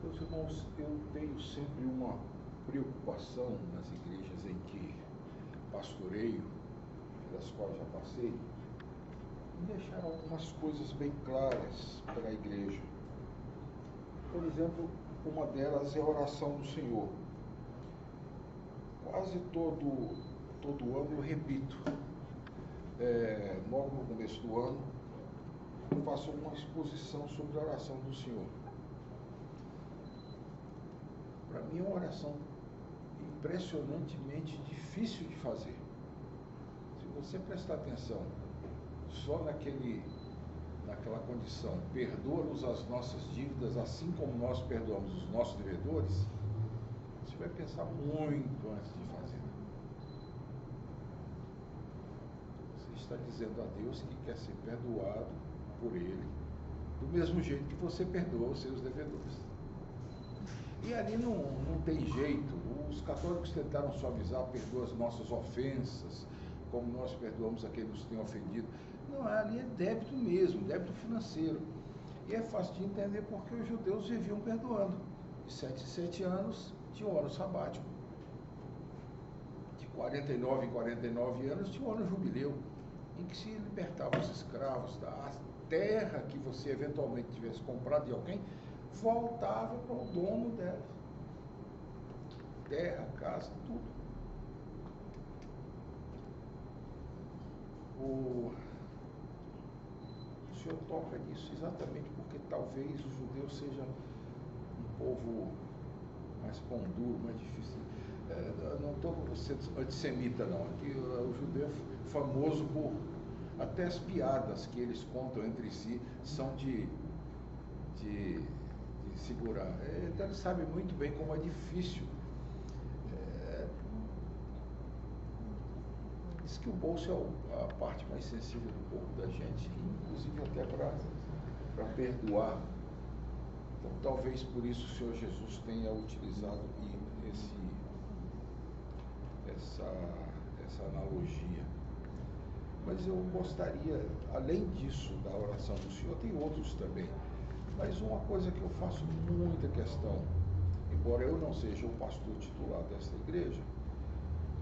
Meus irmãos, eu tenho sempre uma preocupação nas igrejas em que pastoreio, pelas quais já passei, em deixar algumas coisas bem claras para a igreja. Por exemplo, uma delas é a oração do Senhor. Quase todo ano eu repito, logo no começo do ano, eu faço uma exposição sobre a oração do Senhor. Para mim é uma oração impressionantemente difícil de fazer. Se você prestar atenção só naquela condição, perdoa-nos as nossas dívidas assim como nós perdoamos os nossos devedores, você vai pensar muito antes de fazer. Você está dizendo a Deus que quer ser perdoado por Ele, do mesmo jeito que você perdoa os seus devedores. E ali não tem jeito. Os católicos tentaram suavizar, perdoa as nossas ofensas, como nós perdoamos a quem nos tem ofendido. Não, ali é débito mesmo, débito financeiro. E é fácil de entender porque os judeus viviam perdoando. De 7 em 7 anos tinha o ano sabático. De 49 em 49 anos tinha o ano jubileu, em que se libertava os escravos da terra que você eventualmente tivesse comprado de alguém, voltava para o dono dela. Terra, casa, tudo. O Senhor toca nisso exatamente porque talvez o judeu seja um povo mais pão duro, mais difícil. Não estou sendo antissemita, não. Aqui o judeu é famoso por até as piadas que eles contam entre si são de segurar. Então ele sabe muito bem como é difícil. Diz que o bolso é a parte mais sensível do corpo da gente, inclusive até para perdoar. Então talvez por isso o Senhor Jesus tenha utilizado essa analogia. Mas eu gostaria, além disso, da oração do Senhor, tem outros também. Mas uma coisa que eu faço muita questão, embora eu não seja o pastor titular desta igreja,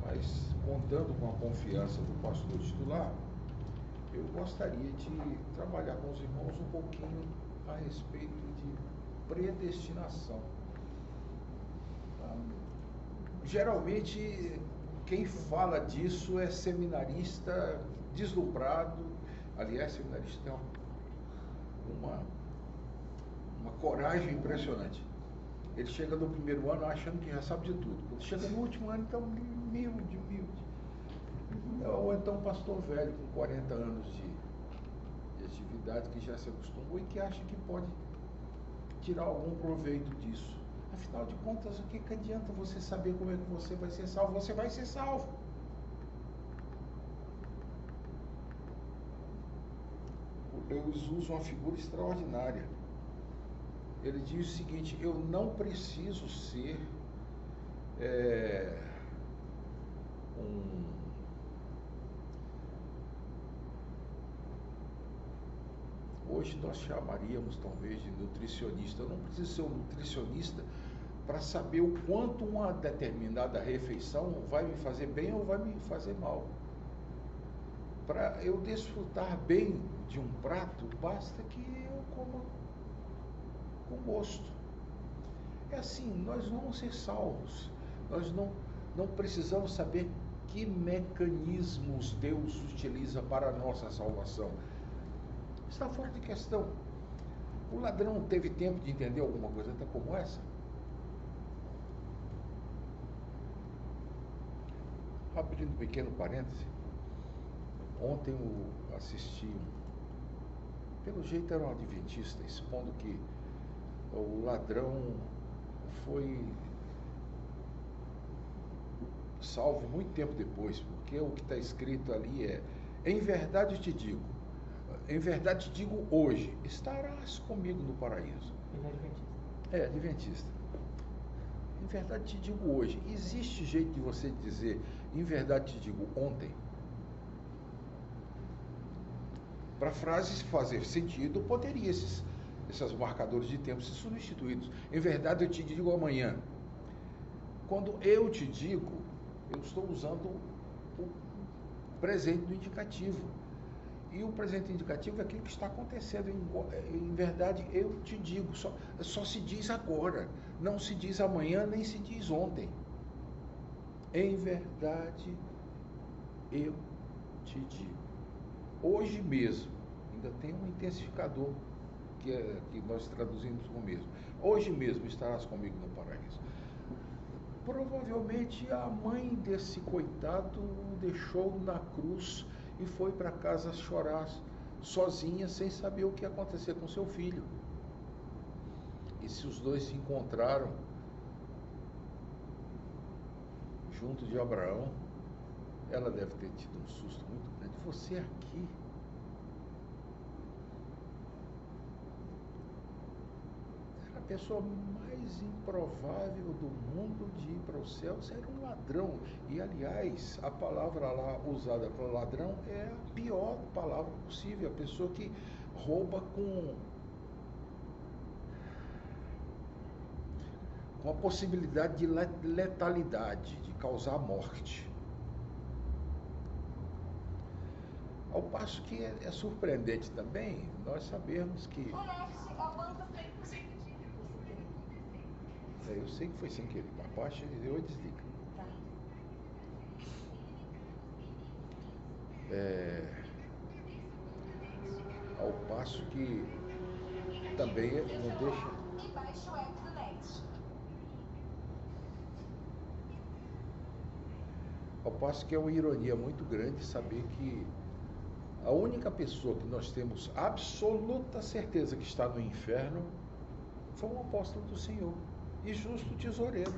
mas contando com a confiança do pastor titular, eu gostaria de trabalhar com os irmãos um pouquinho a respeito de predestinação. Geralmente, quem fala disso é seminarista deslumbrado. Aliás, seminarista tem uma coragem impressionante. Ele chega no primeiro ano achando que já sabe de tudo. Quando chega no último ano, então humilde. Ou então um pastor velho com 40 anos de atividade que já se acostumou e que acha que pode tirar algum proveito disso. Afinal de contas, o que adianta você saber como é que você vai ser salvo? Você vai ser salvo. Eles usam uma figura extraordinária. Ele diz o seguinte: eu não preciso ser hoje nós chamaríamos talvez de nutricionista. Eu não preciso ser um nutricionista para saber o quanto uma determinada refeição vai me fazer bem ou vai me fazer mal. Para eu desfrutar bem de um prato, basta que eu coma com gosto. É assim, nós vamos ser salvos. Nós não precisamos saber que mecanismos Deus utiliza para a nossa salvação. Está fora de questão. O ladrão teve tempo de entender alguma coisa até como essa? Abrindo um pequeno parêntese, ontem eu assisti, pelo jeito era um adventista, expondo que o ladrão foi salvo muito tempo depois, porque o que está escrito ali é: em verdade te digo, em verdade te digo hoje, estarás comigo no paraíso. Ele é adventista. É, adventista. Em verdade te digo hoje. Existe jeito de você dizer em verdade te digo ontem? Para a frase fazer sentido, poderia esses marcadores de tempo ser substituídos. Em verdade, eu te digo amanhã. Quando eu te digo, eu estou usando o presente do indicativo. E o presente indicativo é aquilo que está acontecendo. Em verdade, eu te digo. Só se diz agora. Não se diz amanhã, nem se diz ontem. Em verdade, eu te digo. Hoje mesmo, ainda tem um intensificador que nós traduzimos como mesmo. Hoje mesmo estarás comigo no paraíso. Provavelmente a mãe desse coitado o deixou na cruz e foi para casa chorar sozinha, sem saber o que ia acontecer com seu filho. E se os dois se encontraram junto de Abraão, ela deve ter tido um susto muito grande. Você aqui? Era a pessoa mais improvável do mundo de ir para o céu, você era um ladrão. E, aliás, a palavra lá usada para ladrão é a pior palavra possível. A pessoa que rouba com a possibilidade de letalidade, de causar morte. Ao passo que é surpreendente também nós sabermos que... eu sei que foi sem querer. Abaixa e eu desliga. Ao passo que também não deixa... Ao passo que é uma ironia muito grande saber que a única pessoa que nós temos absoluta certeza que está no inferno foi um apóstolo do Senhor e justo tesoureiro.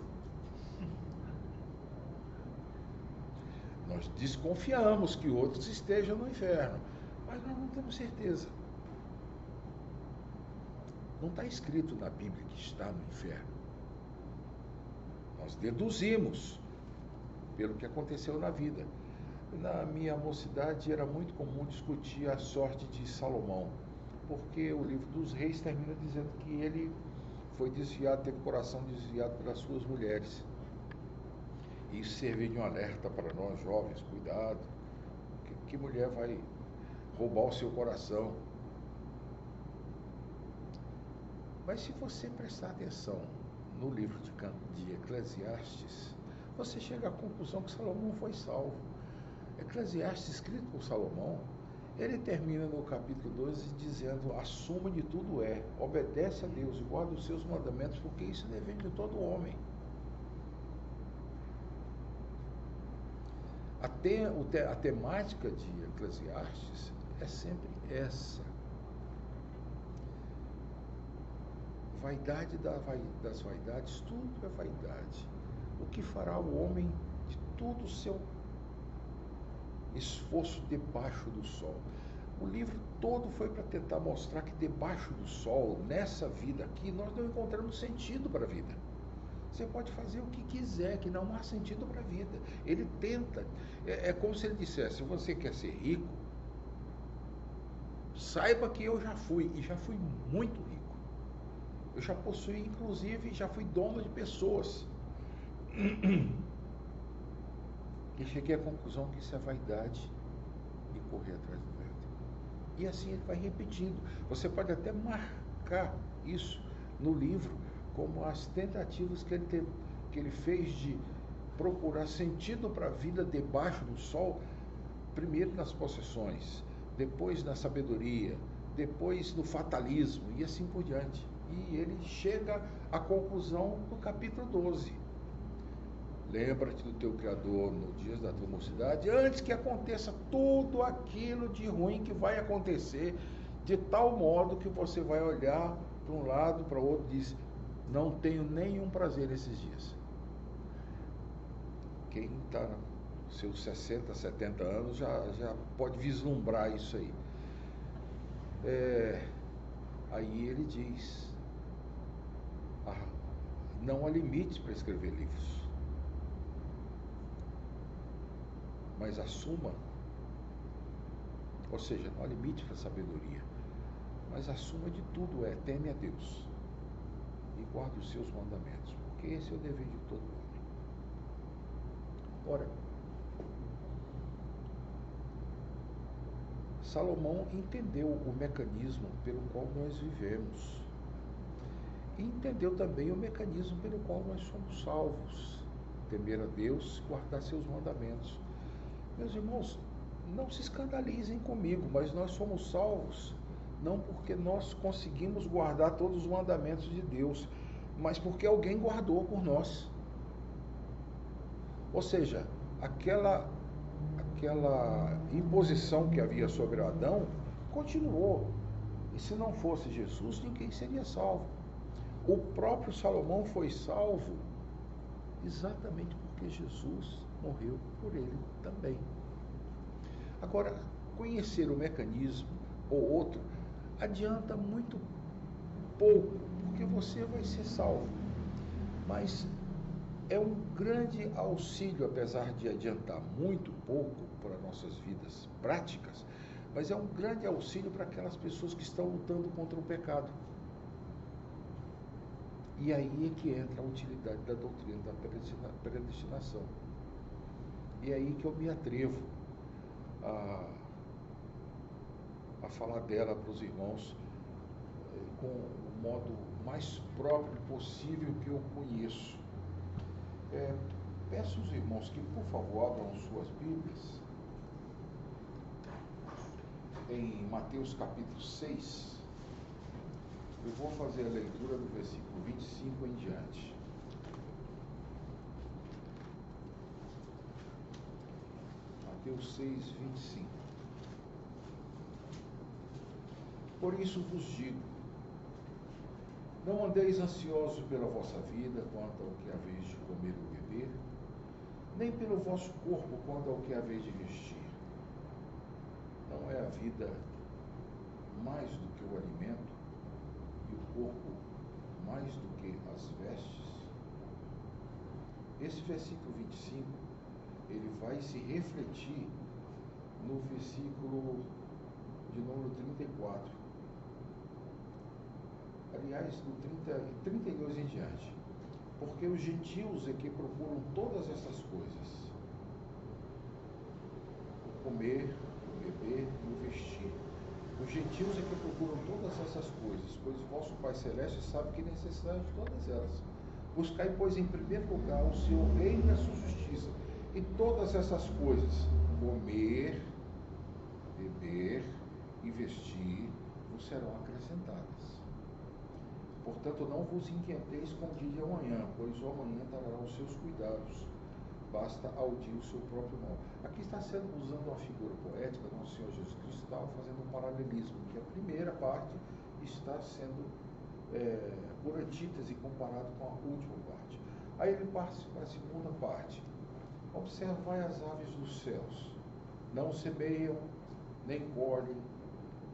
Nós desconfiamos que outros estejam no inferno, mas nós não temos certeza. Não está escrito na Bíblia que está no inferno. Nós deduzimos pelo que aconteceu na vida. Na minha mocidade era muito comum discutir a sorte de Salomão, porque o livro dos Reis termina dizendo que ele foi desviado, teve o coração desviado pelas suas mulheres. E isso serviu de um alerta para nós jovens: cuidado, que mulher vai roubar o seu coração. Mas se você prestar atenção no livro de Eclesiastes, você chega à conclusão que Salomão foi salvo. Eclesiastes, escrito por Salomão, ele termina no capítulo 12 dizendo: a suma de tudo é, obedece a Deus e guarda os seus mandamentos, porque isso é dever de todo homem. A temática de Eclesiastes é sempre essa. Vaidade das vaidades, tudo é vaidade. O que fará o homem de todo o seu esforço debaixo do sol? O livro todo foi para tentar mostrar que debaixo do sol, nessa vida aqui, nós não encontramos sentido para a vida. Você pode fazer o que quiser, que não há sentido para a vida. Ele tenta, é como se ele dissesse: se você quer ser rico, saiba que eu já fui, e já fui muito rico. Eu já possuí, inclusive, já fui dono de pessoas. E cheguei à conclusão que isso é vaidade e correr atrás do vento. E assim ele vai repetindo. Você pode até marcar isso no livro como as tentativas que ele fez de procurar sentido para a vida debaixo do sol, primeiro nas possessões, depois na sabedoria, depois no fatalismo e assim por diante. E ele chega à conclusão do capítulo 12. Lembra-te do teu Criador nos dias da tua mocidade, antes que aconteça tudo aquilo de ruim que vai acontecer, de tal modo que você vai olhar para um lado, para o outro e diz: não tenho nenhum prazer nesses dias. Quem está nos seus 60, 70 anos já pode vislumbrar isso aí. Aí ele diz: não há limites para escrever livros, mas a suma, ou seja, não há limite para a sabedoria. Mas a suma de tudo é: teme a Deus e guarde os seus mandamentos, porque esse é o dever de todo homem. Ora, Salomão entendeu o mecanismo pelo qual nós vivemos e entendeu também o mecanismo pelo qual nós somos salvos: temer a Deus, guardar seus mandamentos. Meus irmãos, não se escandalizem comigo, mas nós somos salvos não porque nós conseguimos guardar todos os mandamentos de Deus, mas porque alguém guardou por nós. Ou seja, aquela imposição que havia sobre Adão continuou. E se não fosse Jesus, ninguém seria salvo. O próprio Salomão foi salvo exatamente porque Jesus morreu por ele também. Agora, conhecer o mecanismo ou outro adianta muito pouco, porque você vai ser salvo. Mas é um grande auxílio, apesar de adiantar muito pouco para nossas vidas práticas, mas é um grande auxílio para aquelas pessoas que estão lutando contra o pecado. E aí é que entra a utilidade da doutrina da predestinação. E é aí que eu me atrevo a falar dela para os irmãos com o modo mais próprio possível que eu conheço. Peço aos irmãos que, por favor, abram suas Bíblias em Mateus capítulo 6. Eu vou fazer a leitura do versículo 25 em diante. Mateus 6, 25. Por isso vos digo, não andeis ansiosos pela vossa vida, quanto ao que haveis de comer ou beber, nem pelo vosso corpo, quanto ao que haveis de vestir. Não é a vida mais do que o alimento, e o corpo mais do que as vestes? Esse versículo 25, ele vai se refletir no versículo de número 34. Aliás, do 32 em diante. Porque os gentios é que procuram todas essas coisas: o comer, o beber e o vestir. Os gentios é que procuram todas essas coisas, pois o vosso Pai Celeste sabe que necessitais de todas elas. Buscai, pois, em primeiro lugar o seu reino e a sua justiça, e todas essas coisas, comer, beber e vestir, vos serão acrescentadas. Portanto, não vos inquieteis com o dia de amanhã, pois o amanhã trará os seus cuidados. Basta ao dia o seu próprio mal. Aqui está sendo usando uma figura poética, nosso Senhor Jesus Cristo estava fazendo um paralelismo, que a primeira parte está sendo por antítese comparado com a última parte. Aí ele passa para a segunda parte. Observai as aves dos céus, não semeiam, nem colhem,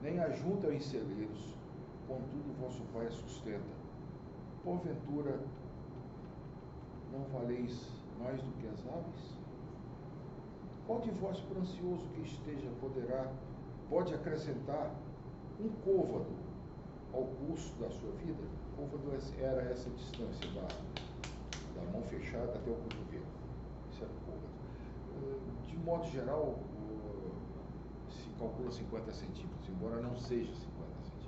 nem ajuntam em celeiros, contudo vosso Pai as sustenta. Porventura, não valeis mais do que as aves? Qual de vós, por ansioso que esteja, pode acrescentar um côvado ao curso da sua vida? Côvado era essa distância da mão fechada até o cotovelo. Isso era o côvado. De modo geral, se calcula 50 centímetros, embora não seja 50 centímetros.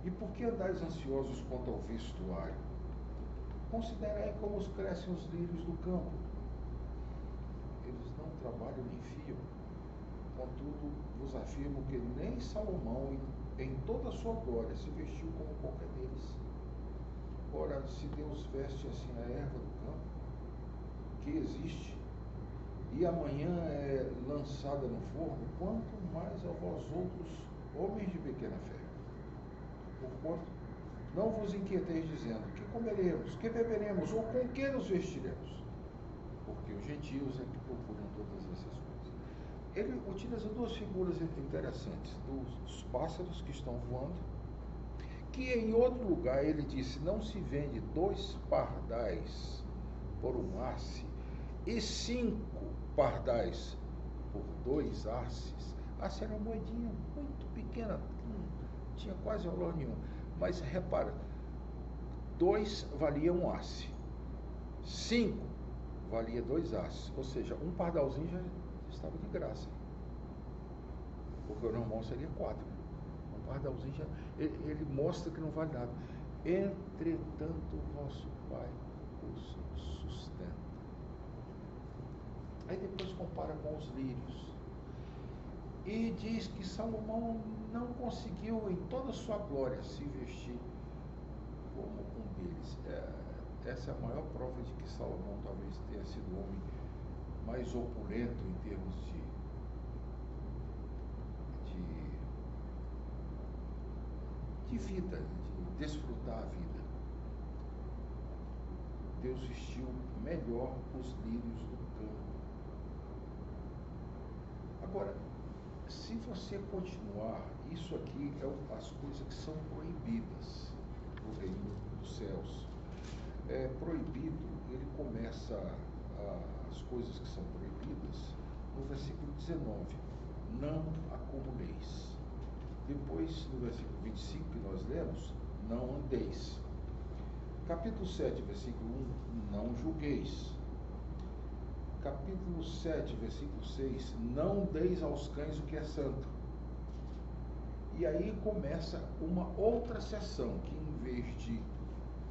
E por que andais ansiosos quanto ao vestuário? Considerai como crescem os lírios do campo. Eles não trabalham nem fiam. Contudo, vos afirmo que nem Salomão, em toda a sua glória, se vestiu como qualquer deles. Ora, se Deus veste assim a erva do campo, que existe, e amanhã é lançada no forno, quanto mais a vós outros, homens de pequena fé. Porquanto, não vos inquieteis dizendo, que comeremos, que beberemos, ou com que nos vestiremos? Porque os gentios é que procuram todas essas coisas. Ele utiliza duas figuras interessantes, dos pássaros que estão voando, que em outro lugar ele disse, não se vende 2 pardais por 1 arce, e 5 pardais por 2 arces. Asse era uma moedinha muito pequena, não tinha quase valor nenhum. Mas repara, 2 valia um asse, 5 valia 2 asses, ou seja, um pardalzinho já estava de graça, porque o normal seria 4. Um pardalzinho já, ele mostra que não vale nada. Entretanto, vosso Pai os sustenta. Aí depois compara com os lírios e diz que Salomão não conseguiu em toda a sua glória se vestir como um deles. Essa é a maior prova de que Salomão talvez tenha sido o homem mais opulento em termos de vida, de desfrutar a vida. Deus vestiu melhor os lírios do campo. Agora, se você continuar, isso aqui é as coisas que são proibidas no reino dos céus. É proibido, ele começa as coisas que são proibidas no versículo 19. Não acumuleis. Depois, no versículo 25 que nós lemos, não andeis. Capítulo 7, versículo 1, não julgueis. Capítulo 7, versículo 6, não deis aos cães o que é santo. E aí começa uma outra seção, que em vez de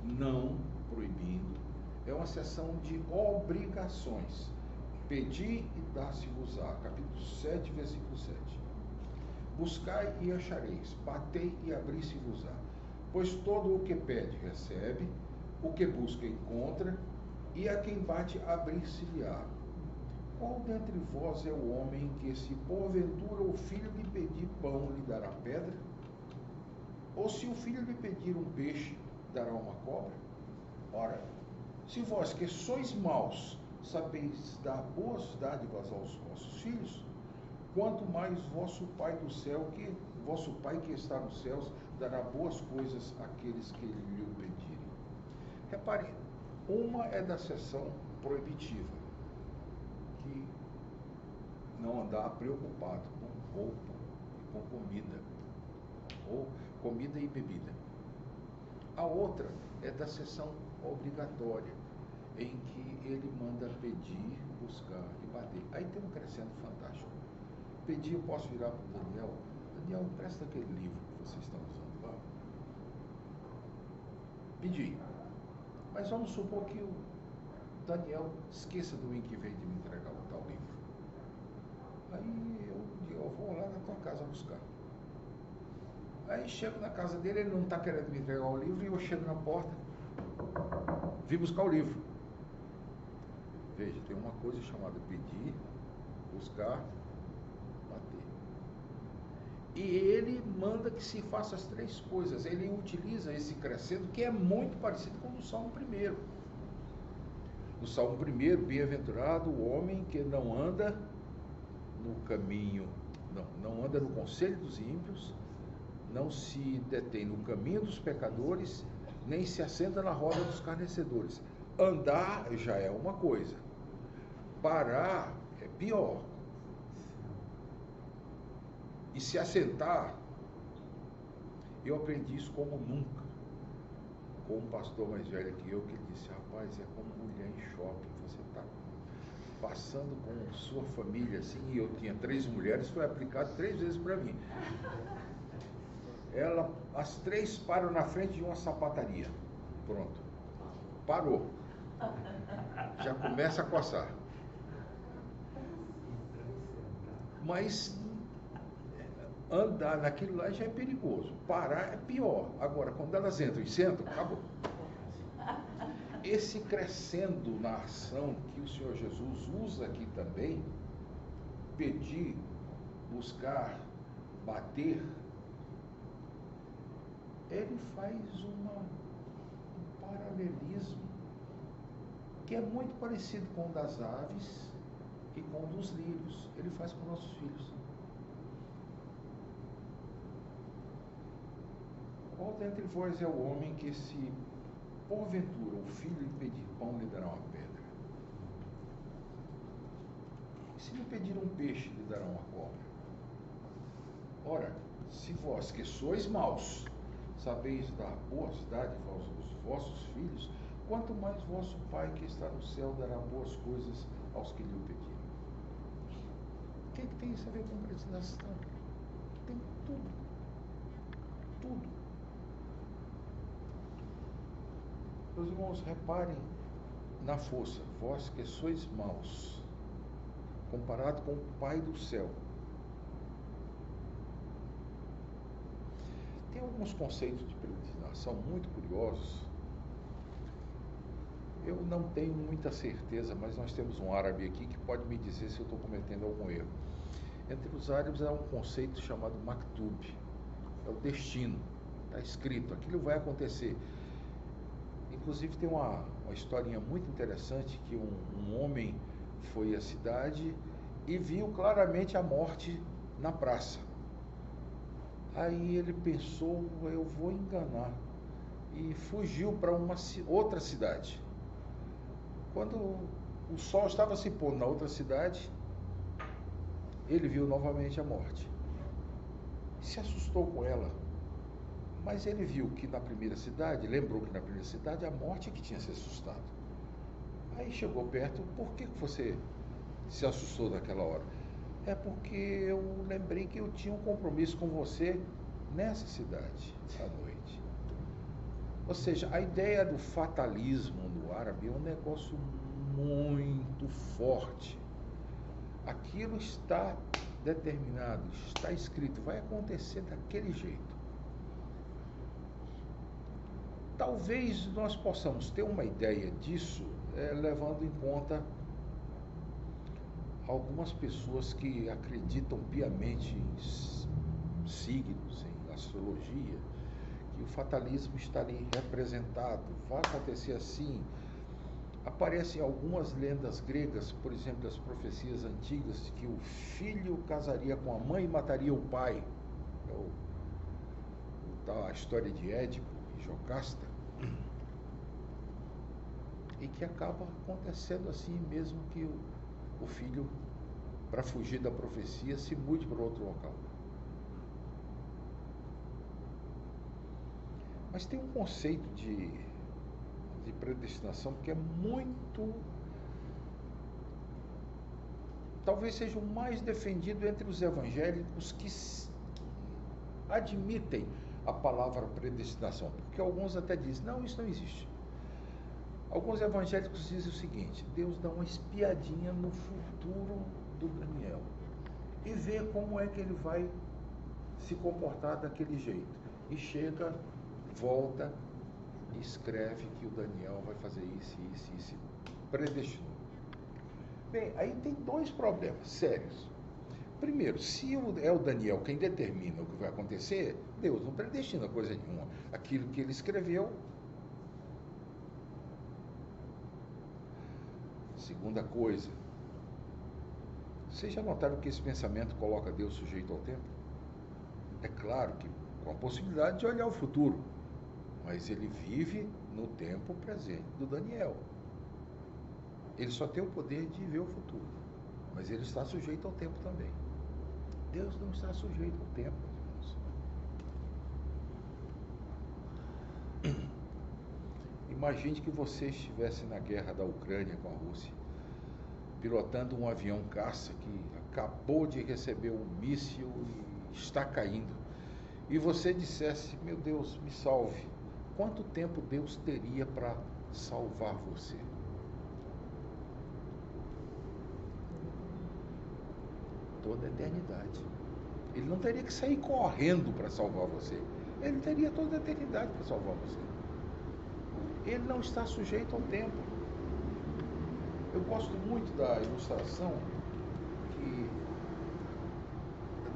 não, proibindo, é uma seção de obrigações. Pedi e dá-se-vos-á. Capítulo 7, versículo 7. Buscai e achareis, batei e abri-se-vos-á. Pois todo o que pede, recebe, o que busca, encontra, e a quem bate, abrir-se-lhe-á. Qual dentre vós é o homem que, se porventura o filho lhe pedir pão, lhe dará pedra? Ou se o filho lhe pedir um peixe, dará uma cobra? Ora, se vós que sois maus, sabeis dar boas dádivas aos vossos filhos, quanto mais vosso Pai do céu, vosso Pai que está nos céus, dará boas coisas àqueles que lhe o pedirem. Repare, uma é da seção proibitiva, que não andar preocupado com roupa e com comida, ou comida e bebida. A outra é da seção obrigatória, em que ele manda pedir, buscar e bater. Aí tem um crescendo fantástico. Pedir, eu posso virar para o Daniel. Daniel, empresta aquele livro que vocês estão usando lá. Pedir. Mas vamos supor que o Daniel esqueça do domingo que vem de me entregar o tal livro. Aí eu vou lá na tua casa buscar. Aí chego na casa dele, ele não está querendo me entregar o livro, e eu chego na porta, vim buscar o livro. Veja, tem uma coisa chamada pedir, buscar, bater. E ele manda que se faça as 3 coisas. Ele utiliza esse crescendo que é muito parecido com o do Salmo 1. No Salmo 1, bem-aventurado o homem que não anda no caminho, não anda no conselho dos ímpios, não se detém no caminho dos pecadores, nem se assenta na roda dos escarnecedores. Andar já é uma coisa, parar é pior. E se assentar, eu aprendi isso como nunca, com um pastor mais velho que eu, que disse: rapaz, é como mulher em shopping, você está passando com sua família assim, e eu tinha 3 mulheres, foi aplicado 3 vezes para mim. As 3 param na frente de uma sapataria. Pronto. Parou. Já começa a coçar. Mas andar naquilo lá já é perigoso. Parar é pior. Agora, quando elas entram e sentam, acabou. Esse crescendo na ação que o Senhor Jesus usa aqui também, pedir, buscar, bater, ele faz um paralelismo que é muito parecido com o das aves e com o dos lírios. Ele faz com nossos filhos. Qual dentre vós é o homem que, se porventura o filho lhe pedir pão, lhe dará uma pedra? Se lhe pedir um peixe, lhe dará uma cobra? Ora, se vós que sois maus, sabeis dar boas dádivas aos vossos filhos, quanto mais vosso Pai que está no céu dará boas coisas aos que lhe o pedirem. O que tem isso a ver com predestinação? Tem tudo. Tudo. Meus irmãos, reparem na força, vós que sois maus, comparado com o Pai do céu. Tem alguns conceitos de predestinação muito curiosos. Eu não tenho muita certeza, mas nós temos um árabe aqui que pode me dizer se eu estou cometendo algum erro. Entre os árabes há um conceito chamado maktub, é o destino, está escrito, aquilo vai acontecer. Inclusive tem uma historinha muito interessante que um homem foi à cidade e viu claramente a morte na praça. Aí ele pensou, eu vou enganar, e fugiu para uma outra cidade. Quando o sol estava se pondo na outra cidade, ele viu novamente a morte. Se assustou com ela, mas ele viu que na primeira cidade, lembrou que na primeira cidade a morte é que tinha se assustado. Aí chegou perto, por que você se assustou naquela hora? É porque eu lembrei que eu tinha um compromisso com você nessa cidade à noite. Ou seja, a ideia do fatalismo no árabe é um negócio muito forte. Aquilo está determinado, está escrito, vai acontecer daquele jeito. Talvez nós possamos ter uma ideia disso, levando em conta algumas pessoas que acreditam piamente em signos, em astrologia, que o fatalismo está ali representado, vai acontecer assim. Aparecem algumas lendas gregas, por exemplo, as profecias antigas, que o filho casaria com a mãe e mataria o pai. A história de Édipo e Jocasta. E que acaba acontecendo assim mesmo, que o filho, para fugir da profecia, se mude para outro local. Mas tem um conceito de predestinação que é muito, talvez seja o mais defendido entre os evangélicos que admitem a palavra predestinação, porque alguns até dizem, não, isso não existe. Alguns evangélicos dizem o seguinte, Deus dá uma espiadinha no futuro do Daniel e vê como é que ele vai se comportar daquele jeito. E chega, volta e escreve que o Daniel vai fazer isso, isso, isso, predestinou. Bem, aí tem dois problemas sérios. Primeiro, se é o Daniel quem determina o que vai acontecer, Deus não predestina coisa nenhuma. Aquilo que ele escreveu. Segunda coisa, vocês já notaram que esse pensamento coloca Deus sujeito ao tempo? É claro que com a possibilidade de olhar o futuro, mas ele vive no tempo presente do Daniel. Ele só tem o poder de ver o futuro, mas ele está sujeito ao tempo também. Deus não está sujeito ao tempo, irmãos. Imagine que você estivesse na guerra da Ucrânia com a Rússia, pilotando um avião caça que acabou de receber um míssil e está caindo. E você dissesse, meu Deus, me salve. Quanto tempo Deus teria para salvar você? Toda a eternidade. Ele não teria que sair correndo para salvar você. Ele teria toda a eternidade para salvar você. Ele não está sujeito ao tempo. Eu gosto muito da ilustração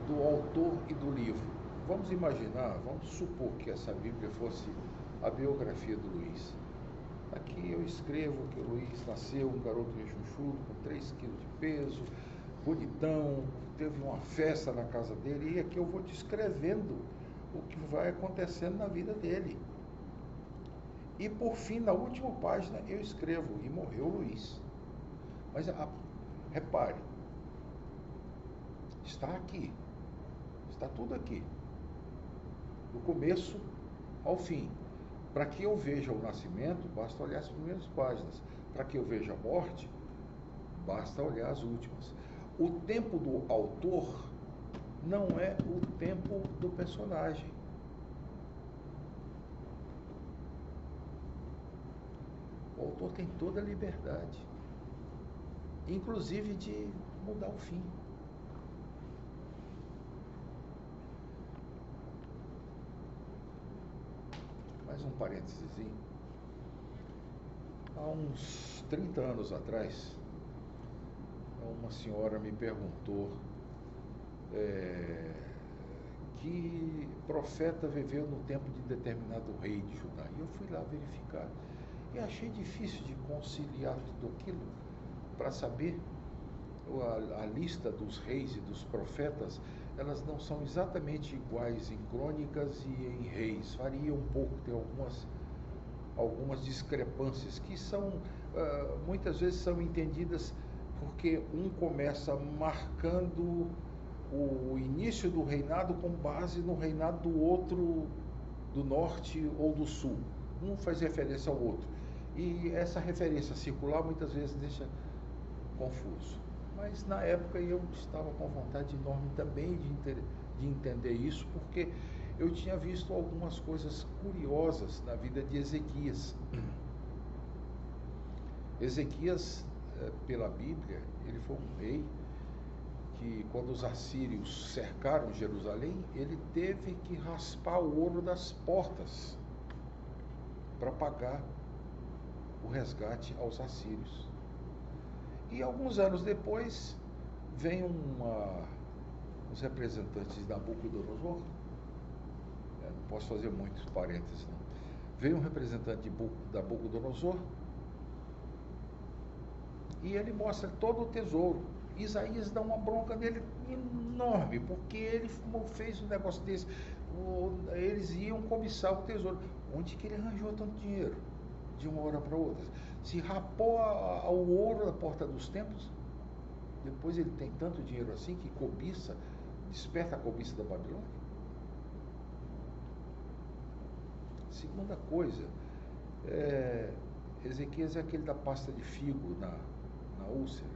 do autor e do livro. Vamos imaginar, vamos supor que essa Bíblia fosse a biografia do Luiz. Aqui eu escrevo que o Luiz nasceu um garoto rechonchudo, com 3 quilos de peso, bonitão, teve uma festa na casa dele, e aqui eu vou descrevendo o que vai acontecendo na vida dele. E por fim, na última página, eu escrevo, e morreu o Luiz. Mas repare, está aqui, Está tudo aqui, do começo ao fim. Para que eu veja o nascimento, basta olhar as primeiras páginas. Para que eu veja a morte, basta olhar as últimas. O tempo do autor não é o tempo do personagem. O autor tem toda a liberdade, inclusive de mudar o fim. Mais um parênteses. Há uns 30 anos atrás, uma senhora me perguntou que profeta viveu no tempo de determinado rei de Judá. E eu fui lá verificar. E achei difícil de conciliar tudo aquilo para saber. A lista dos reis e dos profetas, elas não são exatamente iguais em crônicas e em reis. Varia um pouco, tem algumas discrepâncias que são, muitas vezes são entendidas porque um começa marcando o início do reinado com base no reinado do outro, do norte ou do sul. Um faz referência ao outro. E essa referência circular muitas vezes deixa confuso. Mas na época eu estava com vontade enorme também de entender isso, porque eu tinha visto algumas coisas curiosas na vida de Ezequias. Ezequias, pela Bíblia, ele foi um rei que, quando os assírios cercaram Jerusalém, ele teve que raspar o ouro das portas para pagar o resgate aos assírios. E alguns anos depois, vem os representantes de Nabucodonosor, não posso fazer muitos parênteses, não. Veio um representante de Nabucodonosor e ele mostra todo o tesouro. Isaías dá uma bronca nele enorme, porque ele fez um negócio desse. Eles iam cobiçar o tesouro. Onde que ele arranjou tanto dinheiro? De uma hora para outra. Se rapou ao ouro da porta dos templos, depois ele tem tanto dinheiro assim que cobiça, desperta a cobiça da Babilônia. Segunda coisa, Ezequias é aquele da pasta de figo na úlcera.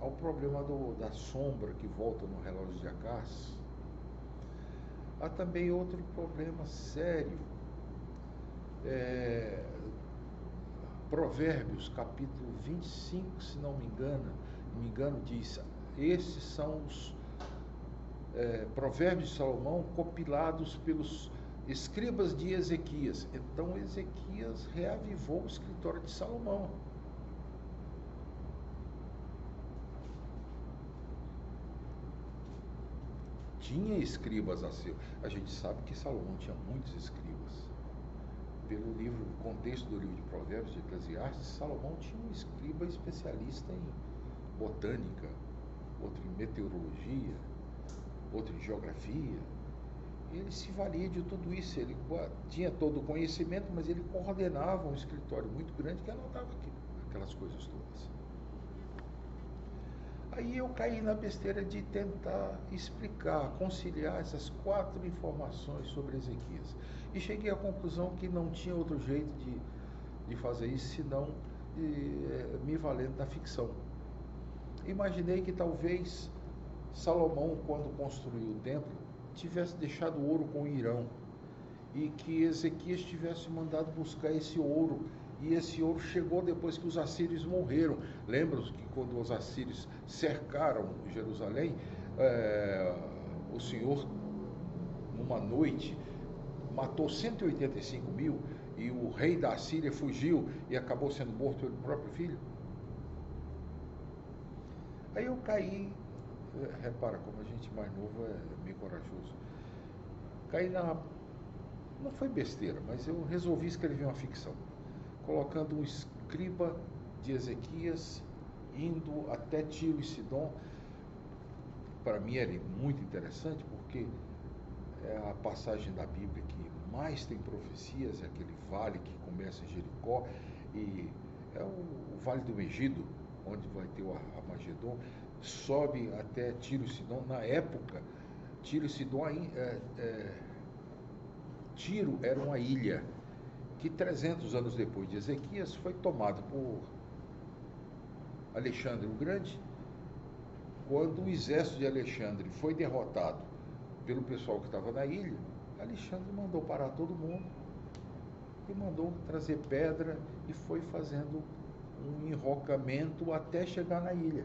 Ao problema da sombra que volta no relógio de Acás. Há também outro problema sério. Provérbios, capítulo 25, se não me engano, diz: esses são os Provérbios de Salomão compilados pelos escribas de Ezequias. Então Ezequias reavivou o escritório de Salomão. Tinha escribas a seu. A gente sabe que Salomão tinha muitos escribas. Pelo contexto do livro de Provérbios, de Eclesiastes, Salomão tinha um escriba especialista em botânica, outro em meteorologia, outro em geografia. Ele se valia de tudo isso. Ele tinha todo o conhecimento, mas ele coordenava um escritório muito grande que anotava aquelas coisas todas. Aí eu caí na besteira de tentar explicar, conciliar essas 4 informações sobre Ezequias. E cheguei à conclusão que não tinha outro jeito de fazer isso, senão me valendo da ficção. Imaginei que talvez Salomão, quando construiu o templo, tivesse deixado ouro com Irão, e que Ezequias tivesse mandado buscar esse ouro, e esse ouro chegou depois que os assírios morreram. Lembram-se que quando os assírios cercaram Jerusalém, o Senhor, numa noite, matou 185 mil, e o rei da Assíria fugiu e acabou sendo morto pelo próprio filho? Aí eu caí, repara como a gente mais novo é meio corajoso, não foi besteira, mas eu resolvi escrever uma ficção, colocando um escriba de Ezequias indo até Tiro e Sidom. Para mim era muito interessante, porque é a passagem da Bíblia que mais tem profecias, é aquele vale que começa em Jericó, e é o Vale do Megido, onde vai ter o Armagedon. sobe até Tiro e Sidom. Na época, Tiro e Sidom, Tiro era uma ilha que 300 anos depois de Ezequias foi tomada por Alexandre o Grande. Quando o exército de Alexandre foi derrotado pelo pessoal que estava na ilha, Alexandre mandou parar todo mundo e mandou trazer pedra e foi fazendo um enrocamento até chegar na ilha.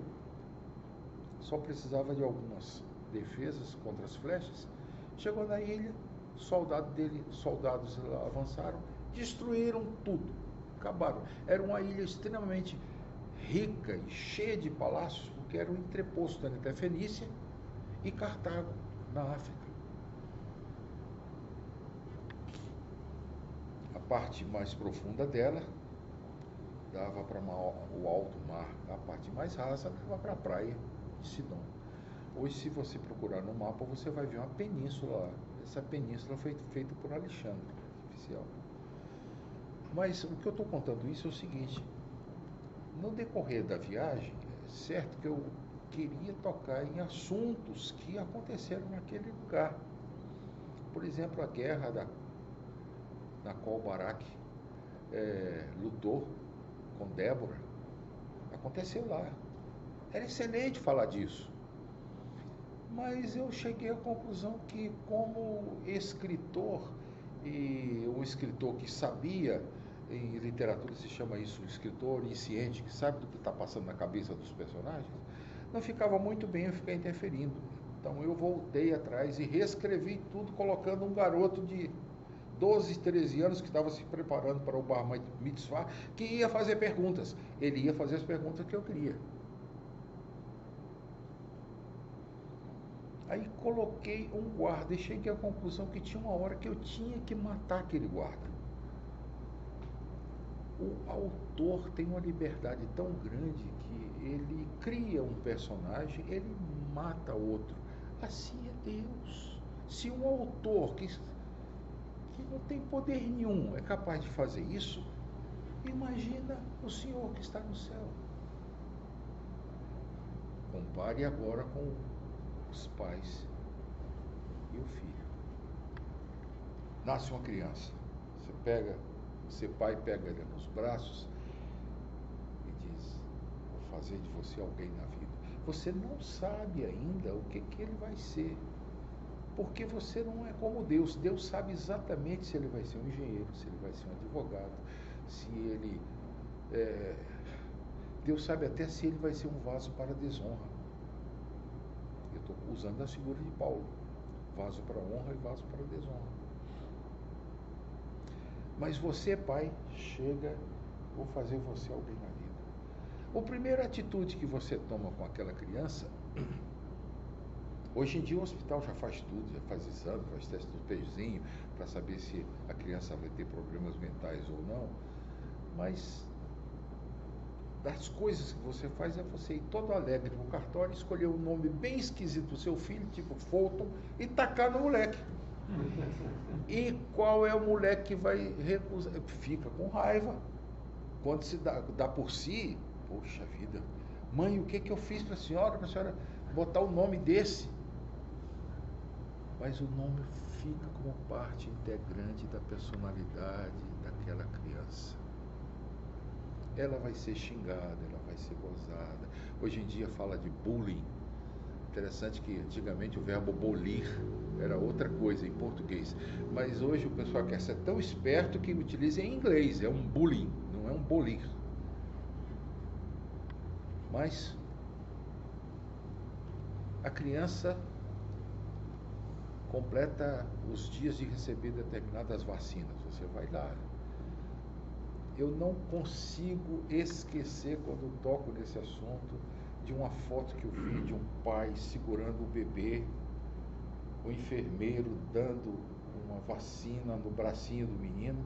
Só precisava de algumas defesas contra as flechas. Chegou na ilha, soldados avançaram, destruíram tudo, acabaram. Era uma ilha extremamente rica e cheia de palácios, porque era um entreposto entre a Fenícia e Cartago, na África. A parte mais profunda dela dava para o alto mar, a parte mais rasa dava para a praia de Sidom. Hoje, se você procurar no mapa, você vai ver uma península lá. Essa península foi feita por Alexandre, oficial. Mas o que eu estou contando isso é o seguinte: no decorrer da viagem, é certo que eu queria tocar em assuntos que aconteceram naquele lugar. Por exemplo, a guerra na qual Baraque lutou com Débora, aconteceu lá. Era excelente falar disso. Mas eu cheguei à conclusão que, como escritor, e um escritor que sabia, em literatura se chama isso, um escritor onisciente, que sabe do que está passando na cabeça dos personagens, não ficava muito bem eu ficar interferindo. Então eu voltei atrás e reescrevi tudo, colocando um garoto de 12, 13 anos que estava se preparando para o Bar Mitzvah, que ia fazer perguntas. Ele ia fazer as perguntas que eu queria. Aí coloquei um guarda e cheguei à conclusão que tinha uma hora que eu tinha que matar aquele guarda. O autor tem uma liberdade tão grande que ele cria um personagem, ele mata outro. Assim é Deus. Se um autor que não tem poder nenhum é capaz de fazer isso, imagina o Senhor que está no céu. Compare agora com os pais e o filho. Nasce uma criança, você pai pega ele nos braços e diz: vou fazer de você alguém na vida. Você não sabe ainda o que ele vai ser, porque você não é como Deus. Deus sabe exatamente se ele vai ser um engenheiro, se ele vai ser um advogado, se ele Deus sabe até se ele vai ser um vaso para a desonra. Eu estou usando a figura de Paulo: vaso para a honra e vaso para a desonra. Mas você, pai, chega, vou fazer você alguém na vida. A primeira atitude que você toma com aquela criança, hoje em dia o hospital já faz tudo, já faz exame, faz teste do pezinho, para saber se a criança vai ter problemas mentais ou não, mas das coisas que você faz é você ir todo alegre no cartório, escolher um nome bem esquisito do seu filho, tipo Fulton, e tacar no moleque. E qual é o moleque que vai recusar? Fica com raiva. Quando se dá por si, poxa vida, mãe, o que eu fiz para a senhora botar o nome desse? Mas o nome fica como parte integrante da personalidade daquela criança. Ela vai ser xingada, ela vai ser gozada. Hoje em dia fala de bullying. Interessante que antigamente o verbo bolir era outra coisa em português. Mas hoje o pessoal quer ser tão esperto que utiliza em inglês. É um bullying, não é um bolir. Mas a criança completa os dias de receber determinadas vacinas. Você vai lá. Eu não consigo esquecer, quando toco nesse assunto, de uma foto que eu vi de um pai segurando o bebê, o enfermeiro dando uma vacina no bracinho do menino,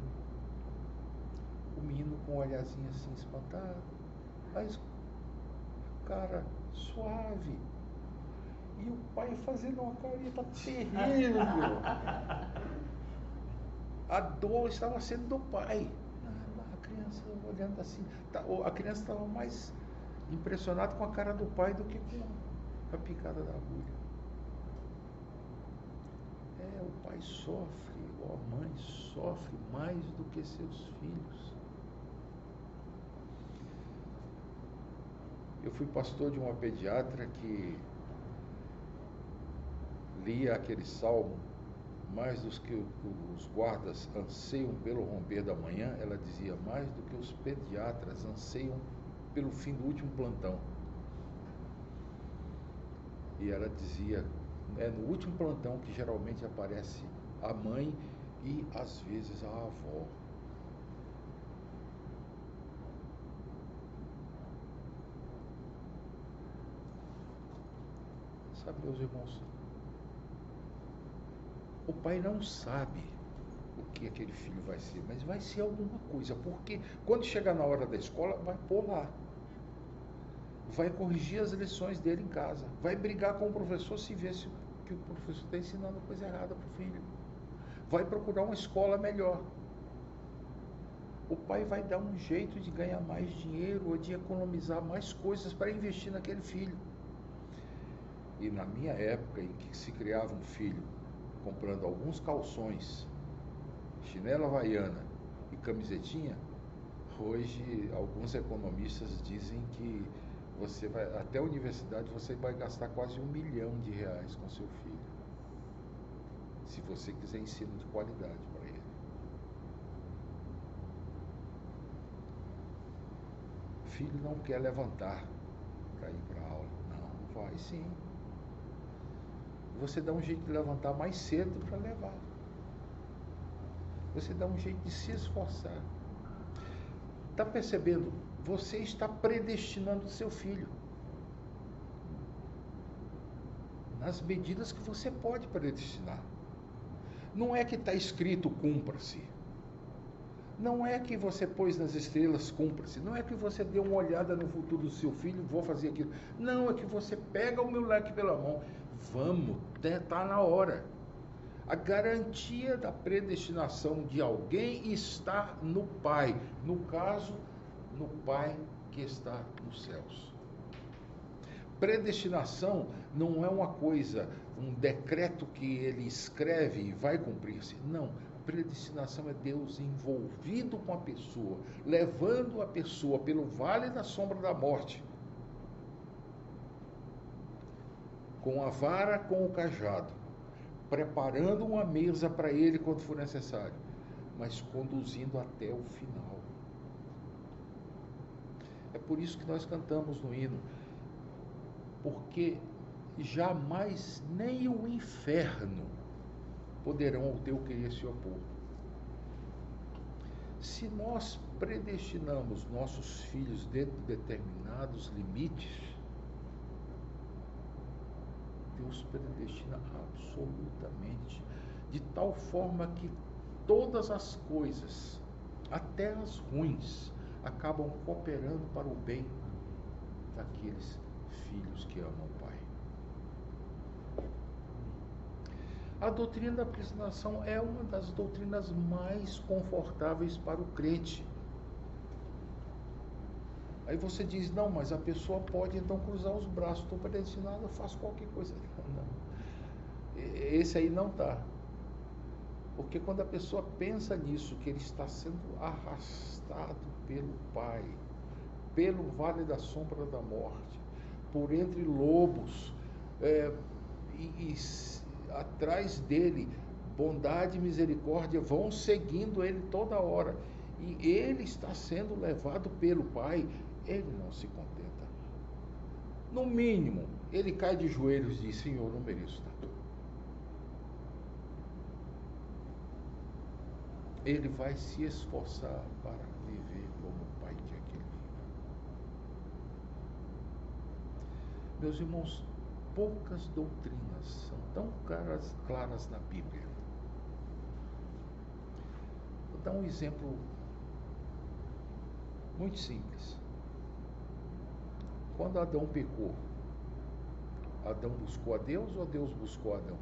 o menino com um olhazinho assim espantado, mas cara suave, e o pai fazendo uma careta terrível. A dor estava sendo do pai. A criança olhando assim, a criança estava mais impressionado com a cara do pai do que com a picada da agulha. O pai sofre, ou a mãe sofre mais do que seus filhos. Eu fui pastor de uma pediatra que lia aquele salmo, mais dos que os guardas anseiam pelo romper da manhã, ela dizia, mais do que os pediatras anseiam pelo fim do último plantão. E ela dizia, no último plantão que geralmente aparece a mãe e às vezes a avó. Sabe, meus irmãos, o pai não sabe o que aquele filho vai ser, mas vai ser alguma coisa, porque quando chegar na hora da escola, vai pôr lá. Vai corrigir as lições dele em casa, vai brigar com o professor se vê se que o professor está ensinando coisa errada para o filho, vai procurar uma escola melhor. O pai vai dar um jeito de ganhar mais dinheiro ou de economizar mais coisas para investir naquele filho. E na minha época, em que se criava um filho comprando alguns calções, chinela havaiana e camisetinha, hoje alguns economistas dizem que você vai, até a universidade, você vai gastar quase R$1 milhão com seu filho, se você quiser ensino de qualidade para ele. O filho não quer levantar para ir para a aula. Não, vai sim. Você dá um jeito de levantar mais cedo para levar. Você dá um jeito de se esforçar. Está percebendo? Você está predestinando o seu filho. Nas medidas que você pode predestinar. Não é que está escrito cumpra-se. Não é que você pôs nas estrelas cumpra-se. Não é que você deu uma olhada no futuro do seu filho, vou fazer aquilo. Não, é que você pega o meu leque pela mão. Vamos, está na hora. A garantia da predestinação de alguém está no Pai. No caso, no Pai que está nos céus. Predestinação não é uma coisa, um decreto que ele escreve e vai cumprir-se. Não. Predestinação é Deus envolvido com a pessoa, levando a pessoa pelo vale da sombra da morte, com a vara, com o cajado, preparando uma mesa para ele quando for necessário, mas conduzindo até o final. É por isso que nós cantamos no hino, porque jamais nem o inferno poderão ao teu querer se opor. Se nós predestinamos nossos filhos dentro de determinados limites, Deus predestina absolutamente, de tal forma que todas as coisas, até as ruins, acabam cooperando para o bem daqueles filhos que amam o Pai. A doutrina da predestinação é uma das doutrinas mais confortáveis para o crente. Aí você diz, não, mas a pessoa pode então cruzar os braços, estou predestinado, eu faço qualquer coisa. Não. Esse aí não está. Porque quando a pessoa pensa nisso, que ele está sendo arrastado pelo Pai, pelo vale da sombra da morte, por entre lobos, e atrás dele, bondade e misericórdia vão seguindo ele toda hora, e ele está sendo levado pelo Pai, ele não se contenta. No mínimo, ele cai de joelhos e diz, Senhor, não mereço tanto. Ele vai se esforçar para viver como o Pai quer que ele viva. Meus irmãos, poucas doutrinas são tão claras na Bíblia. Vou dar um exemplo muito simples. Quando Adão pecou, Adão buscou a Deus ou Deus buscou Adão?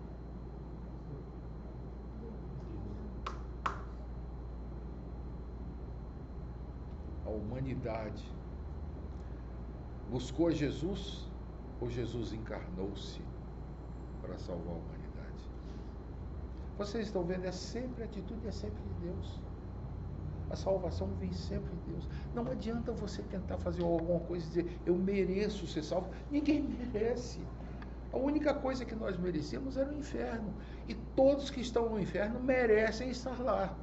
A humanidade buscou a Jesus ou Jesus encarnou-se para salvar a humanidade? Vocês estão vendo, a atitude é sempre de Deus. A salvação vem sempre de Deus. Não adianta você tentar fazer alguma coisa e dizer, eu mereço ser salvo. Ninguém merece. A única coisa que nós merecíamos era o inferno. E todos que estão no inferno merecem estar lá.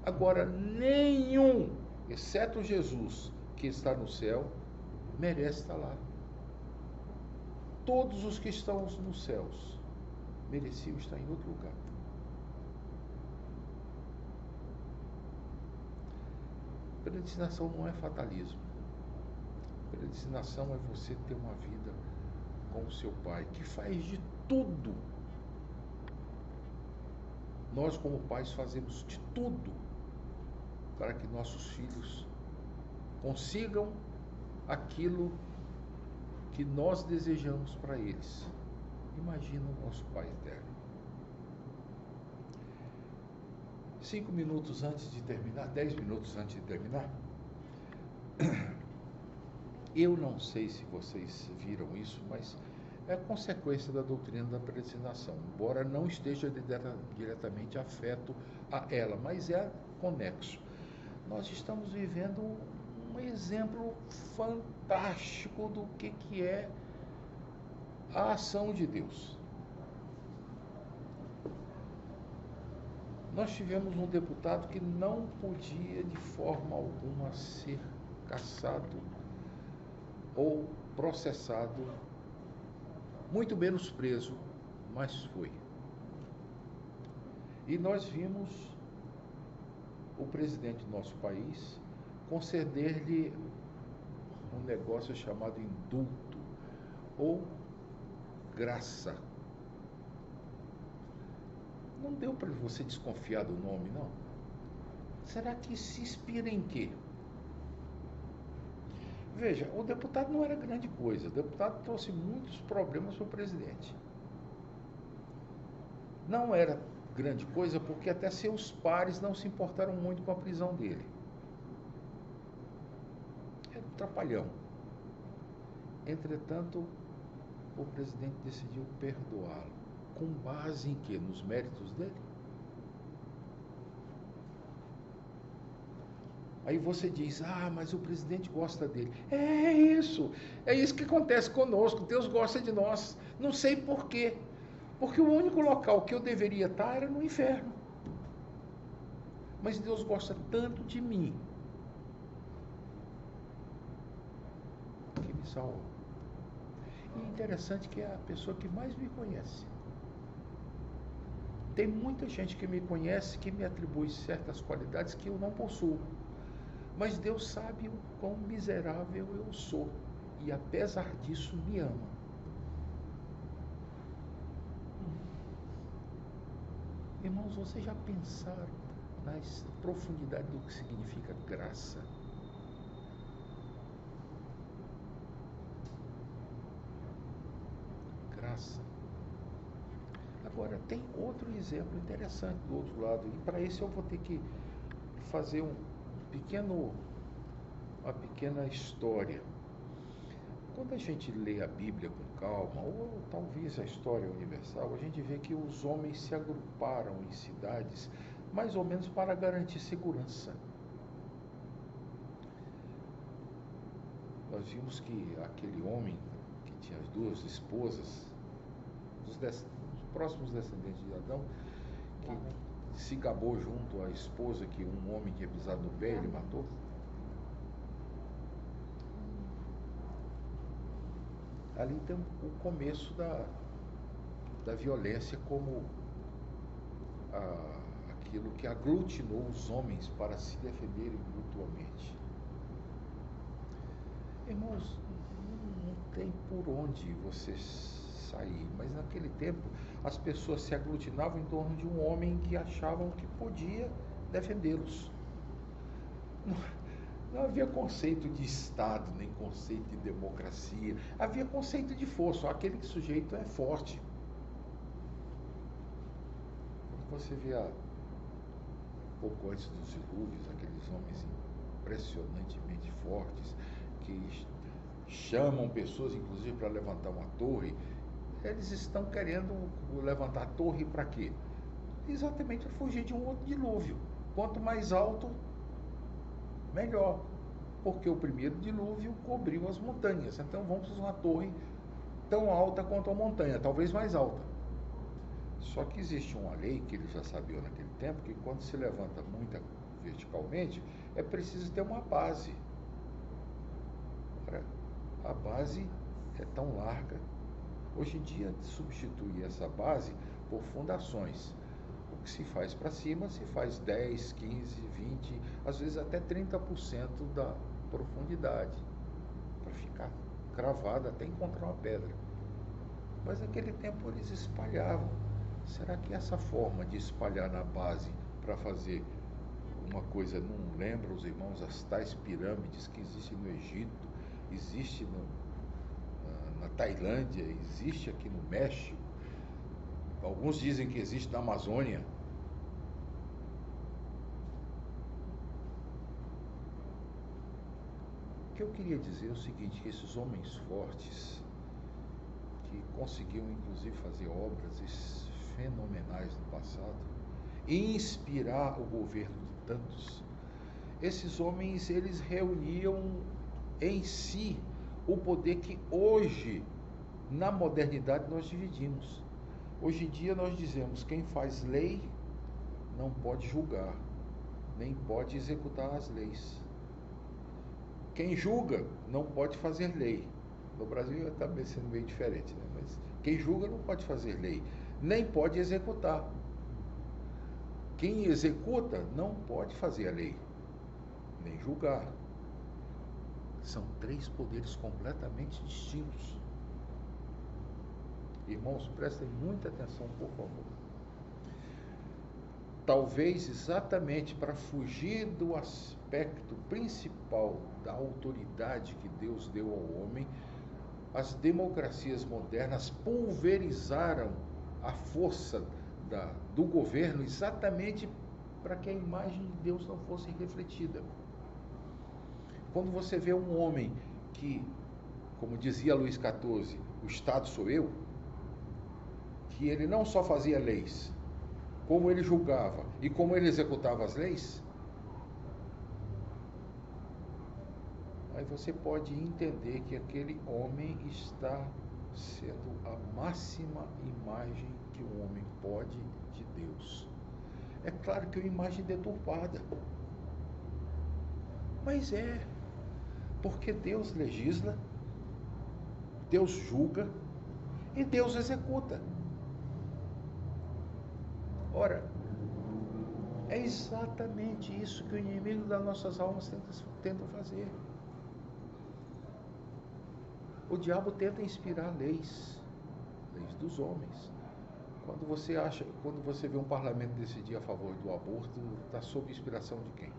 Agora, nenhum, exceto Jesus, que está no céu, merece estar lá. Todos os que estão nos céus mereciam estar em outro lugar. Predestinação não é fatalismo. Predestinação é você ter uma vida com o seu Pai, que faz de tudo. Nós, como pais, fazemos de tudo para que nossos filhos consigam aquilo que nós desejamos para eles. Imagina o nosso Pai eterno. 5 minutos antes de terminar, 10 minutos antes de terminar, eu não sei se vocês viram isso, mas é consequência da doutrina da predestinação, embora não esteja diretamente afeto a ela, mas é conexo. Nós estamos vivendo um exemplo fantástico do que é a ação de Deus. Nós tivemos um deputado que não podia de forma alguma ser cassado ou processado, muito menos preso, mas foi. E nós vimos o presidente do nosso país conceder-lhe um negócio chamado indulto ou graça. Não deu para você desconfiar do nome, não? Será que se inspira em quê? Veja, o deputado não era grande coisa. O deputado trouxe muitos problemas para o presidente. Não era grande coisa porque até seus pares não se importaram muito com a prisão dele. Era um trapalhão. Entretanto, o presidente decidiu perdoá-lo. Com base em quê? Nos méritos dele? Aí você diz, mas o presidente gosta dele. É isso que acontece conosco, Deus gosta de nós. Não sei por quê. Porque o único local que eu deveria estar era no inferno. Mas Deus gosta tanto de mim que me salvou. E é interessante que é a pessoa que mais me conhece. Tem muita gente que me conhece que me atribui certas qualidades que eu não possuo. Mas Deus sabe o quão miserável eu sou. E apesar disso me ama. Irmãos, vocês já pensaram na profundidade do que significa graça? Graça. Agora, tem outro exemplo interessante do outro lado, e para isso eu vou ter que fazer uma pequena história. Quando a gente lê a Bíblia com calma, ou talvez a história universal, a gente vê que os homens se agruparam em cidades mais ou menos para garantir segurança. Nós vimos que aquele homem que tinha as 2 esposas, os próximos descendentes de Adão, que se gabou junto à esposa que um homem tinha pisado no pé, ele matou. Ali tem o começo da violência como aquilo que aglutinou os homens para se defenderem mutuamente. Irmãos, não tem por onde você sair, mas naquele tempo as pessoas se aglutinavam em torno de um homem que achavam que podia defendê-los. Não havia conceito de Estado, nem conceito de democracia. Havia conceito de força. Aquele sujeito é forte. Quando você vê pouco antes dos dilúvios, aqueles homens impressionantemente fortes, que chamam pessoas, inclusive, para levantar uma torre. Eles estão querendo levantar a torre para quê? Exatamente para fugir de um outro dilúvio. Quanto mais alto, melhor. Porque o primeiro dilúvio cobriu as montanhas. Então vamos fazer uma torre tão alta quanto a montanha, talvez mais alta. Só que existe uma lei que eles já sabiam naquele tempo, que quando se levanta muito verticalmente, é preciso ter uma base. A base é tão larga. Hoje em dia, substituir essa base por fundações. O que se faz para cima, se faz 10, 15, 20, às vezes até 30% da profundidade, para ficar cravada até encontrar uma pedra. Mas naquele tempo eles espalhavam. Será que essa forma de espalhar na base para fazer uma coisa não lembra os irmãos as tais pirâmides que existem no Egito, existe na Tailândia, existe aqui no México, alguns dizem que existe na Amazônia. O que eu queria dizer é o seguinte, que esses homens fortes, que conseguiam inclusive fazer obras fenomenais no passado, e inspirar o governo de tantos, esses homens, eles reuniam em si o poder que hoje, na modernidade, nós dividimos. Hoje em dia nós dizemos, quem faz lei não pode julgar, nem pode executar as leis. Quem julga não pode fazer lei. No Brasil está sendo meio diferente, né? Mas quem julga não pode fazer lei, nem pode executar. Quem executa não pode fazer a lei, nem julgar. São três poderes completamente distintos. Irmãos, prestem muita atenção, por favor. Talvez exatamente para fugir do aspecto principal da autoridade que Deus deu ao homem, as democracias modernas pulverizaram a força do governo exatamente para que a imagem de Deus não fosse refletida. Quando você vê um homem que, como dizia Luís XIV, o Estado sou eu, que ele não só fazia leis, como ele julgava e como ele executava as leis, aí você pode entender que aquele homem está sendo a máxima imagem que o homem pode de Deus. É claro que é uma imagem deturpada, mas porque Deus legisla, Deus julga e Deus executa. Ora, é exatamente isso que o inimigo das nossas almas tenta fazer. O diabo tenta inspirar leis dos homens. Quando você vê um parlamento decidir a favor do aborto, está sob inspiração de quem?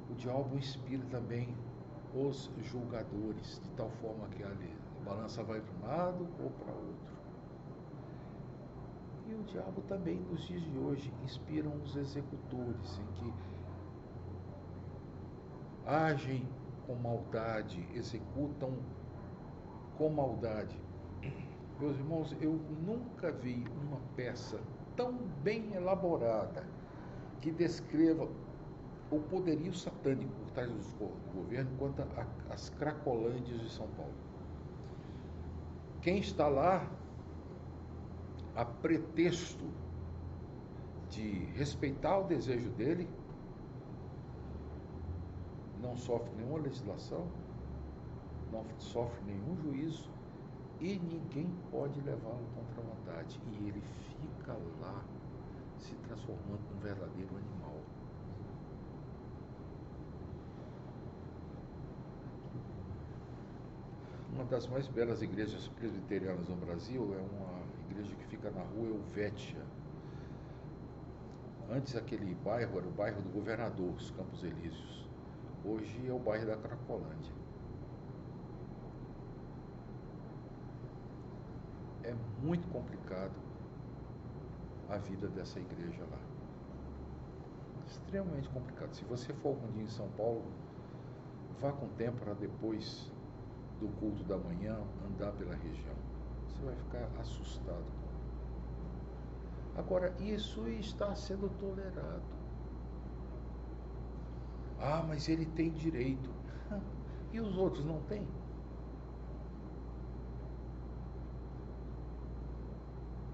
O diabo inspira também os julgadores, de tal forma que a balança vai para um lado ou para outro. E o diabo também, nos dias de hoje, inspira os executores, em que agem com maldade, executam com maldade. Meus irmãos, eu nunca vi uma peça tão bem elaborada que descreva o poderio satânico por trás do governo quanto as Cracolândias de São Paulo. Quem está lá a pretexto de respeitar o desejo dele não sofre nenhuma legislação, não sofre nenhum juízo e ninguém pode levá-lo contra a vontade. E ele fica lá se transformando num verdadeiro animal. Uma das mais belas igrejas presbiterianas no Brasil é uma igreja que fica na rua Helvétia. Antes aquele bairro era o bairro do Governador, os Campos Elíseos. Hoje é o bairro da Cracolândia. É muito complicado a vida dessa igreja lá. Extremamente complicado. Se você for algum dia em São Paulo, vá com tempo para depois do culto da manhã andar pela região. Você vai ficar assustado. Agora, isso está sendo tolerado. Ah, mas ele tem direito. E os outros não têm?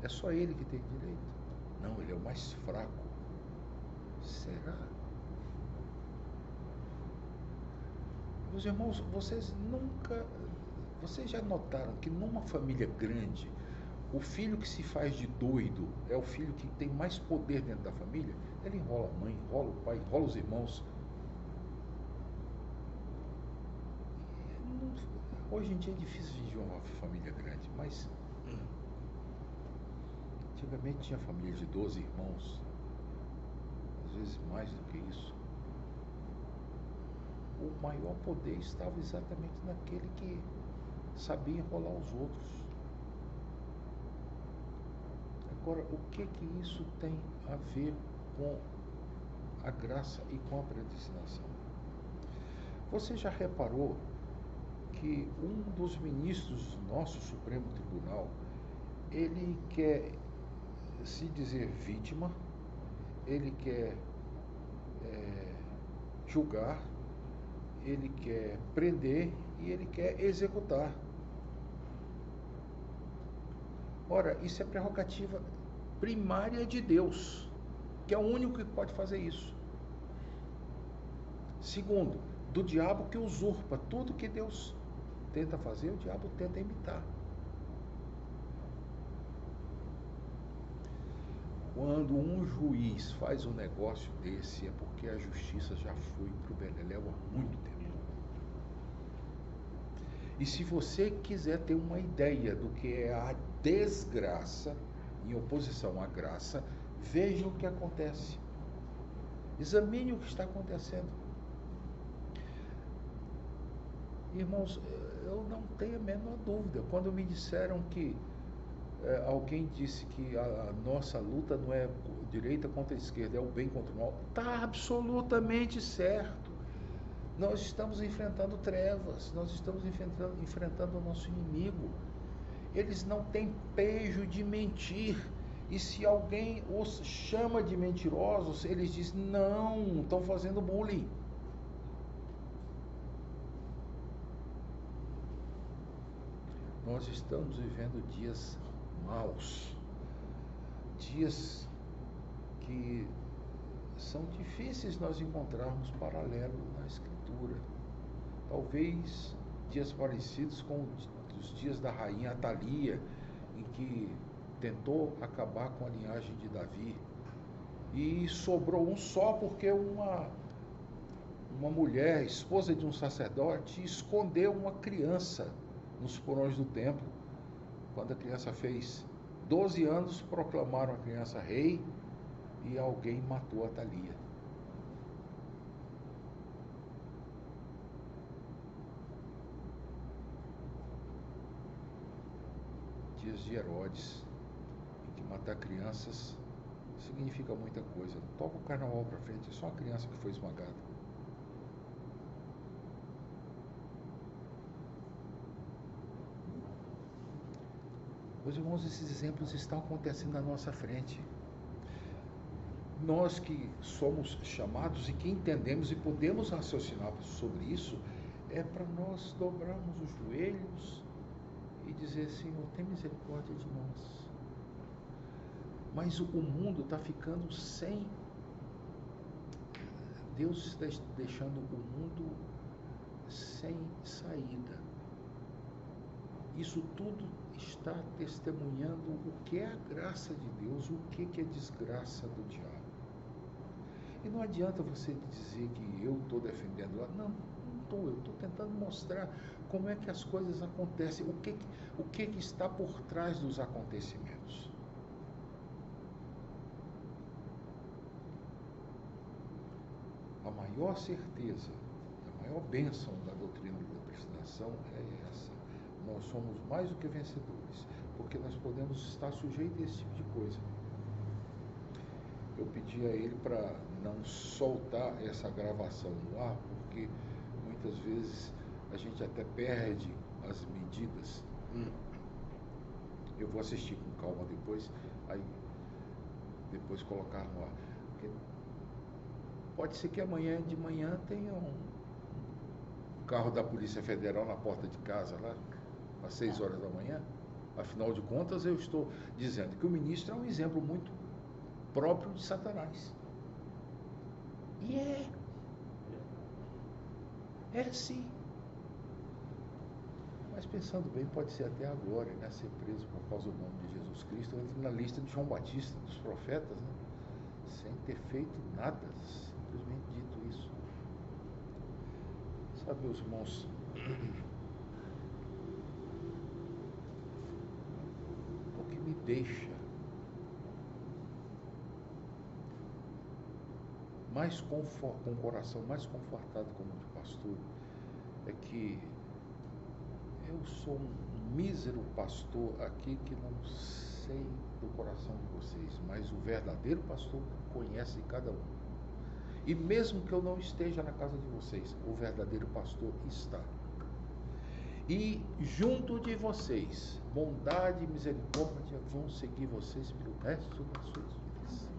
É só ele que tem direito? Não, ele é o mais fraco. Será? Meus irmãos, vocês já notaram que numa família grande, o filho que se faz de doido é o filho que tem mais poder dentro da família? Ele enrola a mãe, enrola o pai, enrola os irmãos. Hoje em dia é difícil de uma família grande, mas antigamente tinha família de 12 irmãos, às vezes mais do que isso. O maior poder estava exatamente naquele que sabia enrolar os outros. Agora, o que isso tem a ver com a graça e com a predestinação? Você já reparou que um dos ministros do nosso Supremo Tribunal, ele quer se dizer vítima, ele quer julgar, ele quer prender e ele quer executar. Ora, isso é prerrogativa primária de Deus, que é o único que pode fazer isso. Segundo, do diabo, que usurpa tudo que Deus tenta fazer, o diabo tenta imitar. Quando um juiz faz um negócio desse, é porque a justiça já foi para o beleléu há muito tempo. E se você quiser ter uma ideia do que é a desgraça em oposição à graça, veja o que acontece. Examine o que está acontecendo. Irmãos, eu não tenho a menor dúvida. Quando me disseram que alguém disse que a nossa luta não é direita contra a esquerda, é o bem contra o mal, está absolutamente certo. Nós estamos enfrentando trevas, nós estamos enfrentando o nosso inimigo. Eles não têm pejo de mentir. E se alguém os chama de mentirosos, eles dizem, não, estão fazendo bullying. Nós estamos vivendo dias maus, dias que são difíceis nós encontrarmos paralelo na Escritura. Talvez dias parecidos com os dias da rainha Atalia, em que tentou acabar com a linhagem de Davi e sobrou um só porque uma mulher, esposa de um sacerdote, escondeu uma criança nos porões do templo. Quando a criança fez 12 anos, proclamaram a criança rei e alguém matou a Atalia. Dias de Herodes, em que matar crianças significa muita coisa. Não toca o carnaval para frente, é só uma criança que foi esmagada. Meus irmãos, esses exemplos estão acontecendo na nossa frente. Nós que somos chamados e que entendemos e podemos raciocinar sobre isso, é para nós dobrarmos os joelhos e dizer, Senhor, tem misericórdia de nós. Mas o mundo está ficando sem... Deus está deixando o mundo sem saída. Isso tudo está testemunhando o que é a graça de Deus, o que é a desgraça do diabo. E não adianta você dizer que eu estou defendendo lá. Não estou. Eu estou tentando mostrar como é que as coisas acontecem, o que está por trás dos acontecimentos. A maior certeza, a maior bênção da doutrina da predestinação é essa. Nós somos mais do que vencedores, porque nós podemos estar sujeitos a esse tipo de coisa. eu pedi a ele para não soltar essa gravação no ar, porque muitas vezes a gente até perde as medidas. Eu vou assistir com calma depois, aí depois colocar no ar. Porque pode ser que amanhã de manhã tenha um carro da Polícia Federal na porta de casa lá, às 6 horas da manhã. Afinal de contas, eu estou dizendo que o ministro é um exemplo muito próprio de Satanás. E é sim. Mas pensando bem, pode ser até agora, né, ser preso por causa do nome de Jesus Cristo, entra na lista de João Batista, dos profetas, né, sem ter feito nada, simplesmente dito isso. Sabe, meus irmãos, o que me deixa mais com o coração mais confortado como de pastor é que eu sou um mísero pastor aqui que não sei do coração de vocês, mas o verdadeiro pastor conhece cada um. E mesmo que eu não esteja na casa de vocês, o verdadeiro pastor está. E junto de vocês, bondade e misericórdia vão seguir vocês pelo resto das suas vidas.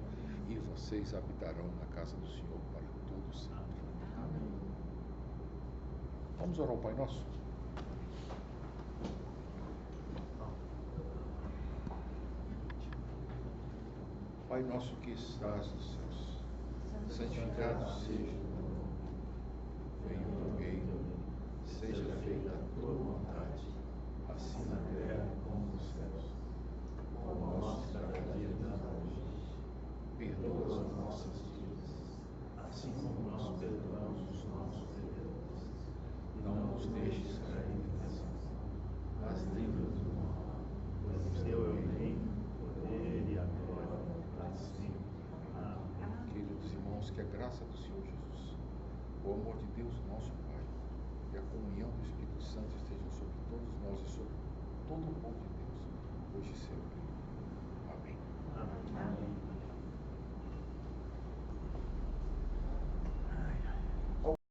E vocês habitarão na casa do Senhor para todo sempre. Amém. Vamos orar ao Pai Nosso? Pai nosso que estás nos céus, santificado seja o teu nome. Venha o teu reino, seja feita a tua vontade, assim na terra como nos céus. O nosso cada dia dá hoje. Perdoa as nossas dívidas, assim como nós perdoamos os nossos devedores. Não nos deixes cair em tentação, mas livra-nos do mal. Pois teu é o reino, o poder e a glória para sempre. Amém. Queridos irmãos, que a graça do Senhor Jesus, o amor de Deus, nosso Pai, e a comunhão do Espírito Santo estejam sobre todos nós e sobre todo o povo de Deus, hoje e sempre.